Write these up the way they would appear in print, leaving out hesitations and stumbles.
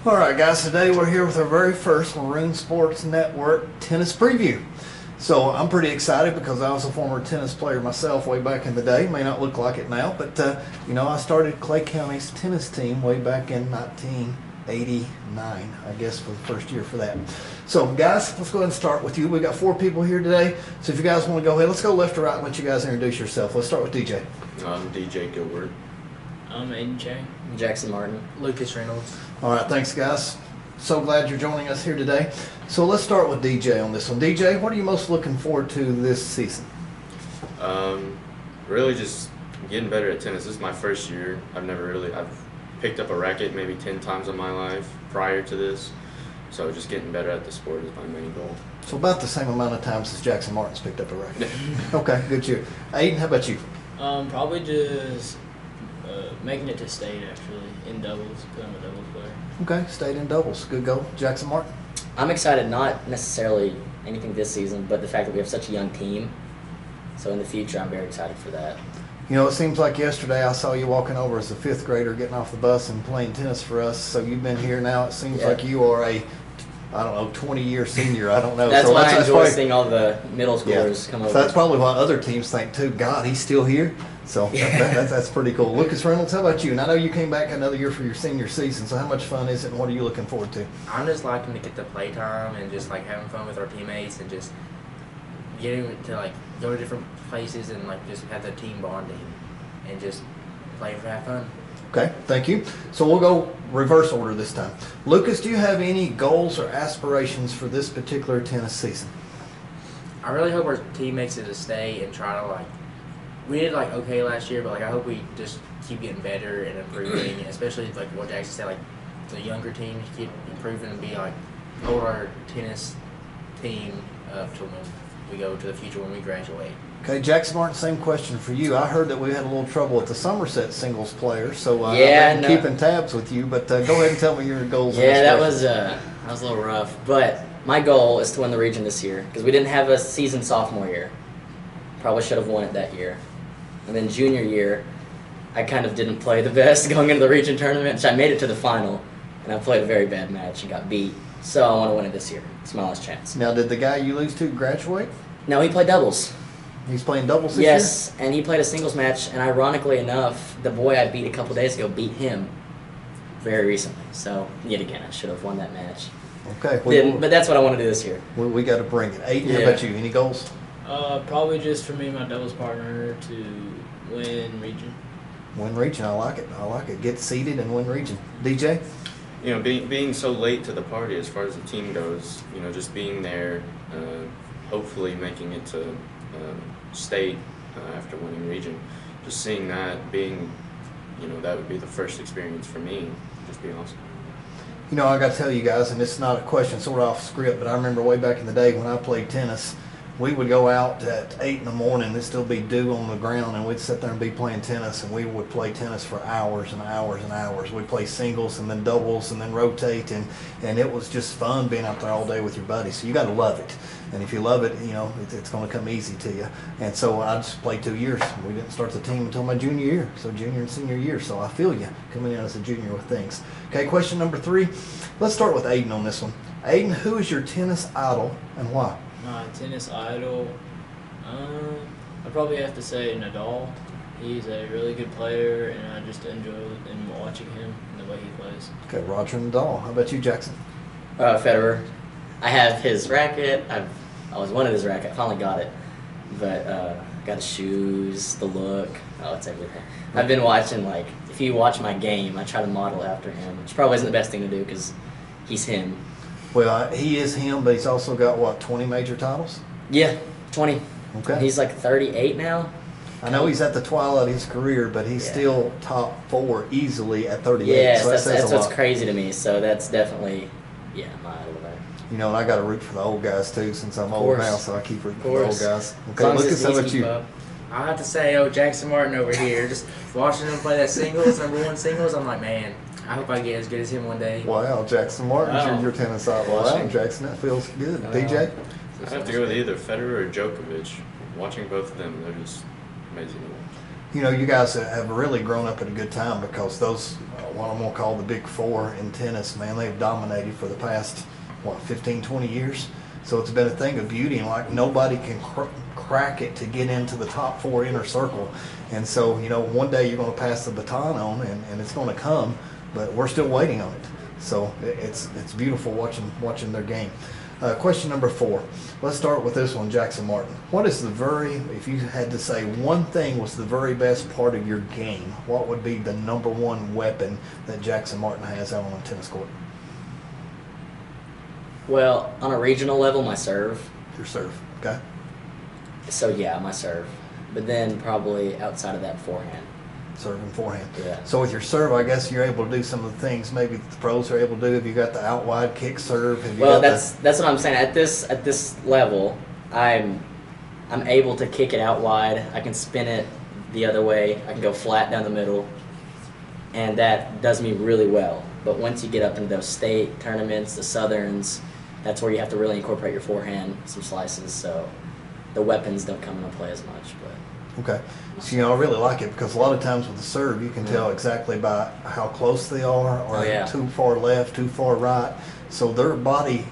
All right, guys, today we're here with our very first Maroon Sports Network tennis preview. So I'm pretty excited because I was a former tennis player myself way back in the day. May not look like it now, but I started Clay County's tennis team way back in 1989, I guess, for the first year for that. So guys, let's go ahead and start with you. We got 4 people here today. So if you guys want to go ahead, let's go left to right and let you guys introduce yourself. Let's start with DJ. I'm DJ Gilbert. I'm Aiden Chang. Jackson Martin. Lucas Reynolds. All right, thanks guys. So glad you're joining us here today. So let's start with DJ on this one. DJ, what are you most looking forward to this season? Really just getting better at tennis. This is my first year. I've picked up a racket maybe 10 times in my life prior to this. So just getting better at the sport is my main goal. So about the same amount of times as Jackson Martin's picked up a racket. Okay, good year. Aiden, how about you? Probably just making it to state, actually, in doubles, because I'm a doubles player. Okay, stayed in doubles. Good goal. Jackson Martin? I'm excited, not necessarily anything this season, but the fact that we have such a young team. So in the future, I'm very excited for that. You know, it seems like yesterday I saw you walking over as a 5th grader getting off the bus and playing tennis for us. So you've been here now. It seems like you are a, 20-year senior. I don't know. That's so why I enjoy probably, seeing all the middle schoolers come over. So that's probably why other teams think, too, God, he's still here. So that's pretty cool. Lucas Reynolds, how about you? And I know you came back another year for your senior season, so how much fun is it and what are you looking forward to? I'm just liking to get the play time and just like having fun with our teammates and just getting to go to different places and just have the team bonding and just play for have fun. Okay, thank you. So we'll go reverse order this time. Lucas, do you have any goals or aspirations for this particular tennis season? I really hope our team makes it a stay and try to we did okay last year, but I hope we just keep getting better and improving, especially what Jackson said, the younger teams keep improving and hold our tennis team up to when we go to the future when we graduate. Okay, Jackson Martin, same question for you. I heard that we had a little trouble with the Somerset singles players, so I've been keeping tabs with you, but go ahead and tell me your goals. Yeah, that was a little rough, but my goal is to win the region this year because we didn't have a season sophomore year. Probably should have won it that year. And then junior year, I kind of didn't play the best going into the region tournament, so I made it to the final, and I played a very bad match and got beat. So I want to win it this year. It's my last chance. Now, did the guy you lose to graduate? No, he played doubles. He's playing doubles this year? Yes, and he played a singles match, and ironically enough, the boy I beat a couple days ago beat him very recently. So, yet again, I should have won that match. Okay. Didn't, but that's what I want to do this year. We got to bring it. Aiden, how about you? Any goals? Probably just for me and my doubles partner to win region. Win region, I like it. Get seeded and win region. DJ? Being so late to the party as far as the team goes, just being there, hopefully making it to state after winning region, just seeing that that would be the first experience for me. Just be awesome. I got to tell you guys, and it's not a question sort of off script, but I remember way back in the day when I played tennis, we would go out at 8 in the morning, there'd still be dew on the ground, and we'd sit there and be playing tennis, and we would play tennis for hours and hours and hours. We'd play singles and then doubles and then rotate, and it was just fun being out there all day with your buddies. So you got to love it. And if you love it, it's going to come easy to you. And so I just played 2 years. We didn't start the team until my junior year, so junior and senior year. So I feel you coming in as a junior with things. Okay, question number 3. Let's start with Aiden on this one. Aiden, who is your tennis idol and why? My tennis idol, I probably have to say Nadal. He's a really good player, and I just enjoy watching him and the way he plays. Okay, Roger Nadal. How about you, Jackson? Federer. I have his racket. I always wanted his racket. I finally got it. But got his shoes, the look. Oh, it's everything. I've been watching, if you watch my game, I try to model after him, which probably isn't the best thing to do because he's him. Well, he is him, but he's also got, 20 major titles? Yeah, 20. Okay. He's 38 now. I know he's at the twilight of his career, but he's still top 4 easily at 38. Yeah, so that's what's crazy to me. So that's definitely, my idol there. And I got to root for the old guys, too, since I'm old now, so I keep rooting for the old guys. Okay, Lucas, how about you? I have to say, Jackson Martin over here, just watching him play that singles, number 1 singles, I'm like, man, I hope I get as good as him one day. Wow, Jackson Martin's your tennis idol. Wow, Jackson, that feels good. DJ? I have to go with either Federer or Djokovic. Watching both of them, they're just amazing to watch. You know, you guys have really grown up at a good time because those, what I'm going to call the big four in tennis, man, they've dominated for the past, 15, 20 years. So it's been a thing of beauty, and like nobody can crack it to get into the top four inner circle. And so, you know, one day you're going to pass the baton on, and it's going to come, but we're still waiting on it. So it's beautiful watching their game. Question number 4. Let's start with this one, Jackson Martin. What is if you had to say one thing was the very best part of your game, what would be the number one weapon that Jackson Martin has out on a tennis court? Well, on a regional level, my serve. Your serve, okay? So yeah, my serve. But then probably outside of that, forehand. Serve and forehand. Yeah. So with your serve, I guess you're able to do some of the things maybe the pros are able to do. Have you got the out wide kick serve? Have you Well, got that's what I'm saying. At this level, I'm able to kick it out wide. I can spin it the other way. I can go flat down the middle, and that does me really well. But once you get up into those state tournaments, the Southerns, that's where you have to really incorporate your forehand, some slices. So the weapons don't come into play as much. But Okay. So, you know, I really like it because a lot of times with the serve, you can tell exactly by how close they are, or Oh, yeah. too far left, too far right. So their body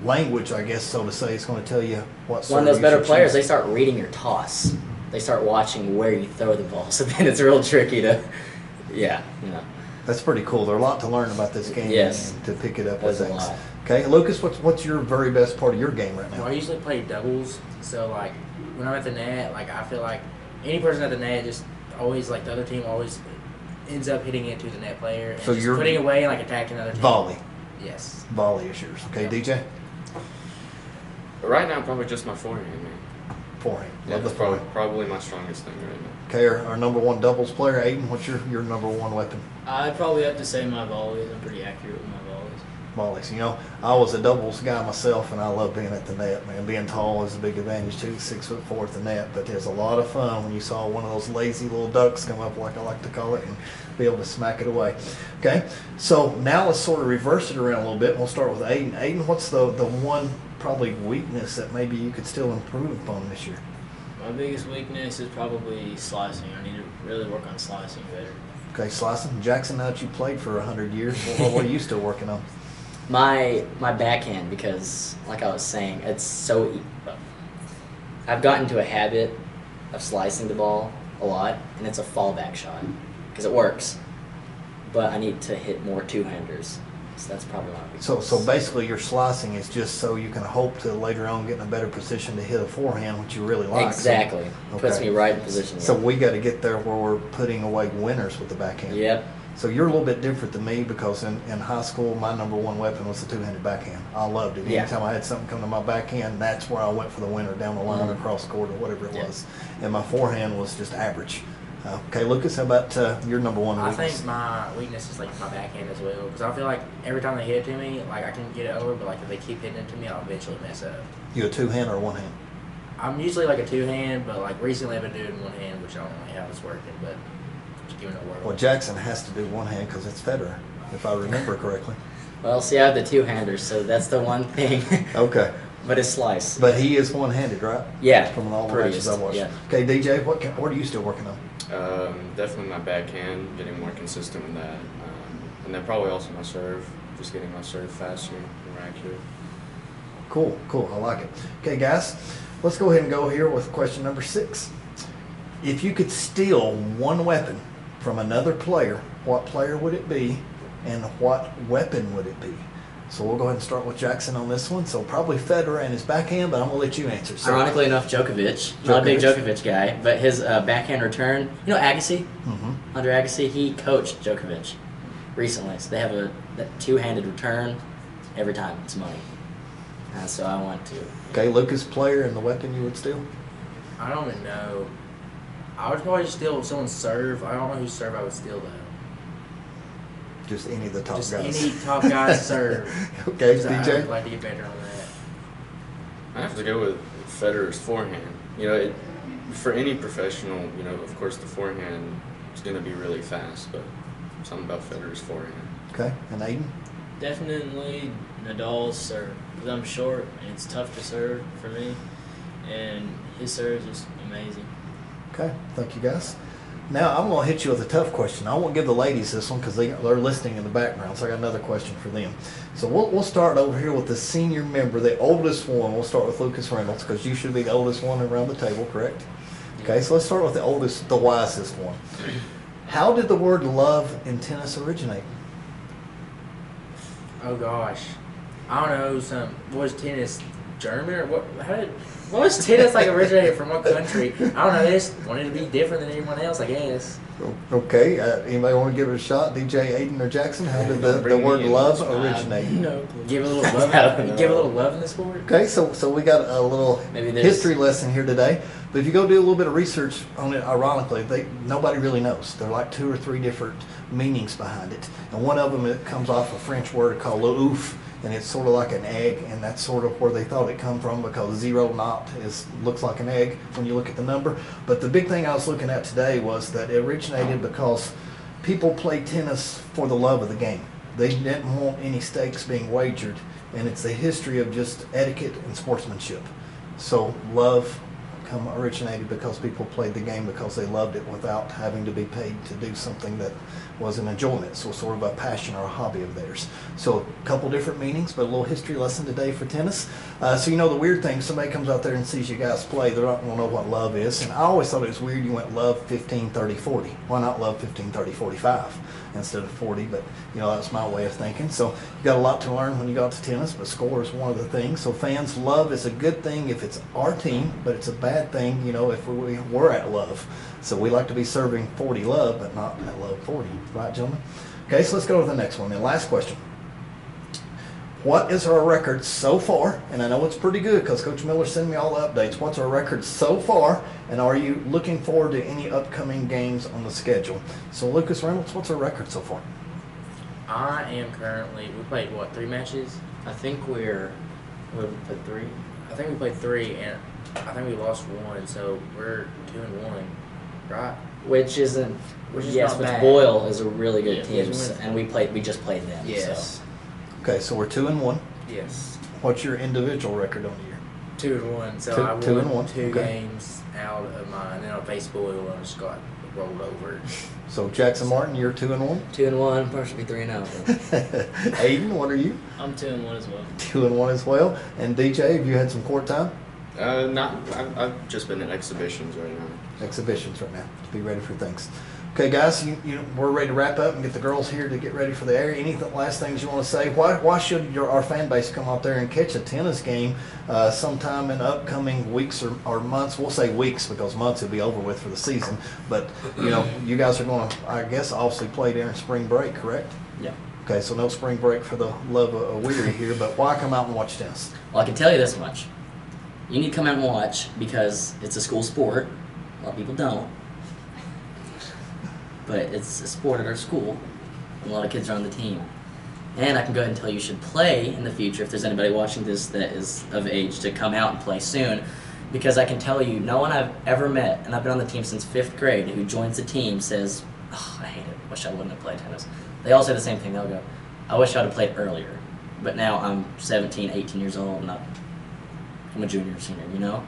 language, I guess, so to say, is going to tell you what serve one of those you better should players, they choose. start reading your toss. They start watching where you throw the ball. So then it's real tricky to, yeah, you know. That's pretty cool. There's a lot to learn about this game Yes. and to pick it up with There's a things. lot. Okay, Lucas, what's your very best part of your game right Well, I now? usually play doubles, so like when I'm at the net, like I feel like any person at the net just always like the other team always ends up hitting it to the net player and So just you're- putting away and like attacking another team. Volley. Yes. Volley is yours. Okay, Yeah. DJ? But right now, probably just my forehand, man. Forehand. Yeah, Love the that's probably, forehand. probably my strongest thing right now. Okay, our number one doubles player, Aiden, what's your number one weapon? I'd probably have to say my volleys. I'm pretty accurate with my volleys. Volleys. You know, I was a doubles guy myself, and I love being at the net, man. Being tall is a big advantage too, 6'4" at the net. But there's a lot of fun when you saw one of those lazy little ducks come up, like I like to call it, and be able to smack it away. Okay, so now let's sort of reverse it around a little bit. And we'll start with Aiden. Aiden, what's the one probably weakness that maybe you could still improve upon this year? My biggest weakness is probably slicing. I need to really work on slicing better. Okay, slicing. Jackson, now that you played for 100 years, what are you still working on? My backhand, because like I was saying, it's so. I've gotten into a habit of slicing the ball a lot, and it's a fallback shot because it works. But I need to hit more two-handers, so that's probably my weakness. So basically, your slicing is just so you can hope to later on get in a better position to hit a forehand, which you really like. Exactly, puts Okay. me right in position. So we got to get there where we're putting away winners with the backhand. Yep. So you're a little bit different than me because in high school, my number one weapon was the two-handed backhand. I loved it. Yeah. Anytime I had something come to my backhand, that's where I went for the winner, down the line, Mhm. across court, or whatever it Yeah. was. And my forehand was just average. Okay, Lucas, how about your number one I weakness? think my weakness is like my backhand as well because I feel like every time they hit it to me, like I can get it over, but like if they keep hitting it to me, I'll eventually mess up. You a two-hand or a one-hand? I'm usually like a two-hand, but like recently I've been doing one hand, which I don't really how it's working, but just giving it a whirl. Well, Jackson has to do one hand because it's Federer, if I remember correctly. Well, see, I have the two-handers, so that's the one thing. Okay. But it's slice. But he is one-handed, right? Yeah. From all the prettiest, matches I watched. yeah. Okay, DJ, what are you still working on? Definitely my backhand, getting more consistent with that. And then probably also my serve, just getting my serve faster, more accurate. Cool, I like it. Okay, guys, let's go ahead and go here with question number 6. If you could steal one weapon from another player, what player would it be, and what weapon would it be? So we'll go ahead and start with Jackson on this one. So probably Federer and his backhand, but I'm going to let you answer. So, Ironically enough, Djokovic. Not a big Djokovic guy, but his backhand return. You know Agassi? Mhm. Under Agassi, he coached Djokovic recently. So they have that two-handed return every time. It's money. So I want to. Okay, Lucas, player and the weapon you would steal? I don't even know. I would probably steal someone's serve. I don't know whose serve I would steal though. Just any of the top Just guys. any top guy's serve. Okay, 'Cause I DJ? would like to get better on that. I have to go with Federer's forehand. You know, for any professional, you know, of course the forehand is going to be really fast, but something about Federer's forehand. Okay, and Aiden? Definitely Nadal's serve because I'm short and it's tough to serve for me, and his serve is just amazing. Okay, thank you guys. Now I'm going to hit you with a tough question. I won't give the ladies this one because they're listening in the background, so I got another question for them. So we'll start over here with the senior member, the oldest one. We'll start with Lucas Reynolds because you should be the oldest one around the table, correct? Okay, so let's start with the oldest, the wisest one. How did the word love in tennis originate? Oh gosh, I don't know. Was tennis German or what? What was tennis like originated from what country? I don't know. They just wanted to be different than anyone else, I guess. Okay, anybody want to give it a shot? DJ, Aiden, or Jackson? How did the word love originate? No. Give a little love. Give a little love in the sport. Okay, so we got a little history lesson here today. But if you go do a little bit of research on it, ironically, nobody really knows. There are like 2 or 3 different meanings behind it. And one of them, it comes off a French word called le ouf, and it's sort of like an egg, and that's sort of where they thought it come from because 0 naught looks like an egg when you look at the number. But the big thing I was looking at today was that it originated because people play tennis for the love of the game. They didn't want any stakes being wagered, and it's the history of just etiquette and sportsmanship. So love originated because people played the game because they loved it without having to be paid to do something that was an enjoyment, so sort of a passion or a hobby of theirs. So a couple different meanings, but a little history lesson today for tennis. So you know the weird thing, somebody comes out there and sees you guys play, they're not going to know what love is, and I always thought it was weird you went love 15, 30, 40. Why not love 15, 30, 45 instead of 40? But you know, that's my way of thinking. So you got a lot to learn when you got to tennis, but score is one of the things. So fans, love is a good thing if it's our team, but it's a bad thing, you know, if we're at love. So we like to be serving 40 love, but not at love 40. Right, gentlemen? Okay, so let's go to the next one. And last question. What is our record so far? And I know it's pretty good because Coach Miller sent me all the updates. What's our record so far? And are you looking forward to any upcoming games on the schedule? So Lucas Reynolds, what's our record so far? I am currently, we played what, 3 matches? I think we played 3. I think we played 3, and I think we lost 1, so we're 2-1, right? Which isn't. Yes, not but bad. Boyle is a really good Yeah, team, and we just played them. Yes. So. Okay, so we're 2-1. Yes. What's your individual record on the year? 2-1. So Two- I won 2-1, 2 okay. games out of mine. Then I faced Boyle and just got rolled over. So Jackson Martin, you're 2-1. 2-1, partially 3-0. Aiden, what are you? I'm 2-1 as well. 2-1 as well. And DJ, have you had some court time? I've just been in exhibitions right now. Exhibitions right now to be ready for things. Okay, guys, we're ready to wrap up and get the girls here to get ready for the air. Any last things you want to say? Why should our fan base come out there and catch a tennis game sometime in upcoming weeks or months? We'll say weeks because months will be over with for the season. But you guys are going to, I guess, obviously play during spring break, correct? Yeah. Okay, so no spring break for the love of Weary here. But why come out and watch tennis? Well, I can tell you this much. You need to come out and watch because it's a school sport. A lot of people don't. But it's a sport at our school, and a lot of kids are on the team. And I can go ahead and tell you should play in the future if there's anybody watching this that is of age to come out and play soon. Because I can tell you, no one I've ever met, and I've been on the team since 5th grade, who joins the team says, oh, I hate it, wish I wouldn't have played tennis. They all say the same thing, they'll go, I wish I'd have played earlier. But now I'm 17, 18 years old, and I'm a junior, senior,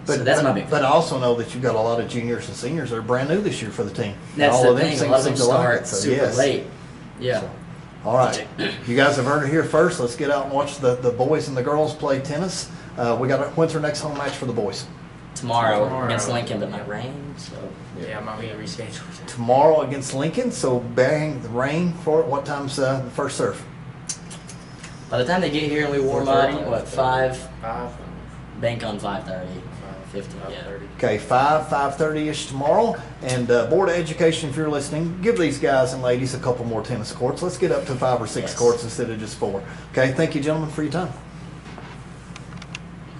so that's my big But I also know that you've got a lot of juniors and seniors that are brand new this year for the team. That's all the of them thing. A seem lot of them to like start it, so super yes. late. Yeah. So, all right. You guys have heard it here first. Let's get out and watch the boys and the girls play tennis. When's our next home match for the boys? Tomorrow against Lincoln, but might rain, so. Yeah, might be rescheduled. Tomorrow against Lincoln, so bearing the rain for it. What time's the first serve? By the time they get here and we warm up, 5? 5. Bank on 5:30, 15, yeah. 5:30. Okay, 5:30ish tomorrow. And Board of Education, if you're listening, give these guys and ladies a couple more tennis courts. Let's get up to 5 or 6 Yes. courts instead of just 4. Okay, thank you, gentlemen, for your time.